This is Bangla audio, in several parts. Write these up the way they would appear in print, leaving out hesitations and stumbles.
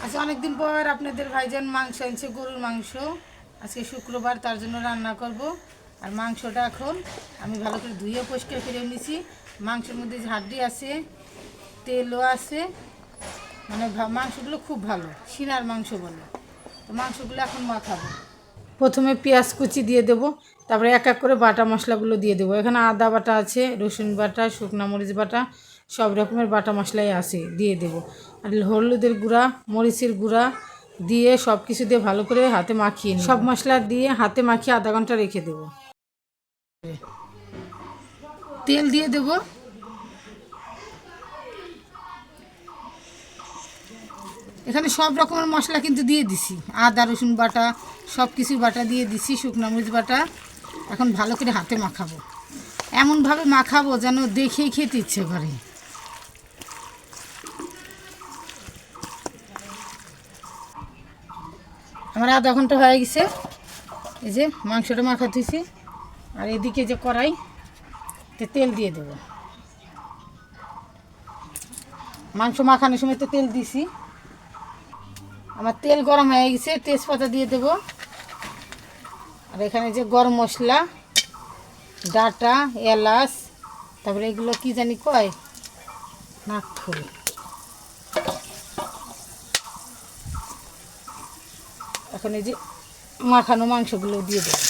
আজ অনেকদিন পর আপনাদের ভাইজান মাংস আনছে, গরুর মাংস। আজকে শুক্রবার, তার জন্য রান্না করব। আর মাংসটা এখন আমি ভালো করে ধুয়ে পরিষ্কার করে নিয়েছি। মাংসের মধ্যে যে হাড্ডি আছে, তেলও আছে, মানে মাংসগুলো খুব ভালো, সিনার মাংস বলে। তো মাংসগুলো এখন মাখাবো। প্রথমে পেঁয়াজ কুচি দিয়ে দেবো, তারপরে এক এক করে বাটা মশলাগুলো দিয়ে দেবো। এখানে আদা বাটা আছে, রসুন বাটা, শুকনো মরিচ বাটা, সব রকমের বাটা মশলাই আছে, দিয়ে দেবো। আর হলুদের গুঁড়া, মরিচের গুঁড়া দিয়ে সব কিছু দিয়ে ভালো করে হাতে মাখিয়ে সব মশলা দিয়ে হাতে মাখিয়ে আধা ঘন্টা রেখে দেবো। তেল দিয়ে দেবো। এখানে সব রকমের মশলা কিন্তু দিয়ে দিছি, আদা রসুন বাটা সব কিছু বাটা দিয়ে দিছি, শুকনো মরিচ বাটা। এখন ভালো করে হাতে মাখাবো, এমনভাবে মাখাবো যেন দেখেই খেতে ইচ্ছে করে। আমার আধা ঘন্টা হয়ে গেছে, এই যে মাংসটা মাখা দিয়েছি। আর এদিকে যে কড়াই, তেল দিয়ে দেবো। মাংস মাখানোর সময় তো তেল দিছি। আমার তেল গরম হয়ে গেছে, তেজপাতা দিয়ে দেব। আর এখানে যে গরম মশলা, ডাটা, এলাচ, তারপরে এগুলো কি জানি কয়, নাকফুল। এখন এই যে মাখানো মাংসগুলো দিয়ে দেবো।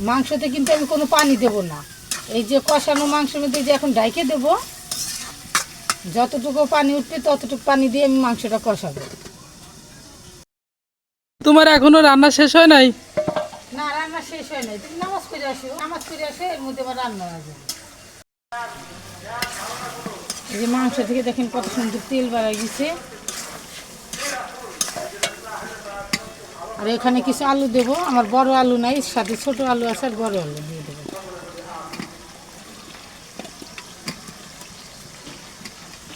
মাংসতে কিন্তু আমি কোনো পানি দেব না। এই যে কষানো মাংসের মধ্যে যে এখন ডাইকে দেব, যতটুকু পানি উঠবে ততটুকু পানি দিয়ে আমি মাংসটা কষাবো। তোমার এখনো রান্না শেষ হয় নাই? না, রান্না শেষ হয় নাই। তুমি নামাজ পড়ে আসো, নামাজ পড়ে আসে এর মধ্যে আবার রান্না হয়ে যাবে। এই যে মাংস থেকে দেখেন কত সুন্দর তেল বেড়ে গেছে। আর এখানে কিছু আলু দেবো, আমার বড় আলু নাই, সাথে ছোট আলু আছে, আর বড় আলু দিয়ে দেবো।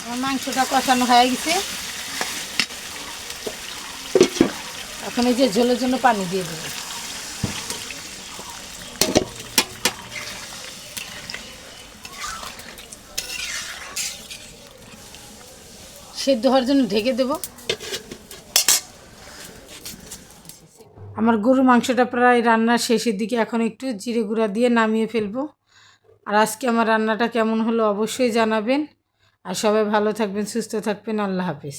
আমার মাংসটা কষানো হয়ে গেছে। এখন এই যে ঝোলের জন্য পানি দিয়ে দেবো। সেদ্ধ হওয়ার জন্য ঢেকে দেব। আমার গরুর মাংসটা প্রায় রান্নার শেষের দিকে, এখন একটু জিরে গুঁড়া দিয়ে নামিয়ে ফেলবো। আর আজকে আমার রান্নাটা কেমন হলো অবশ্যই জানাবেন। আর সবাই ভালো থাকবেন, সুস্থ থাকবেন। আল্লাহ হাফেজ।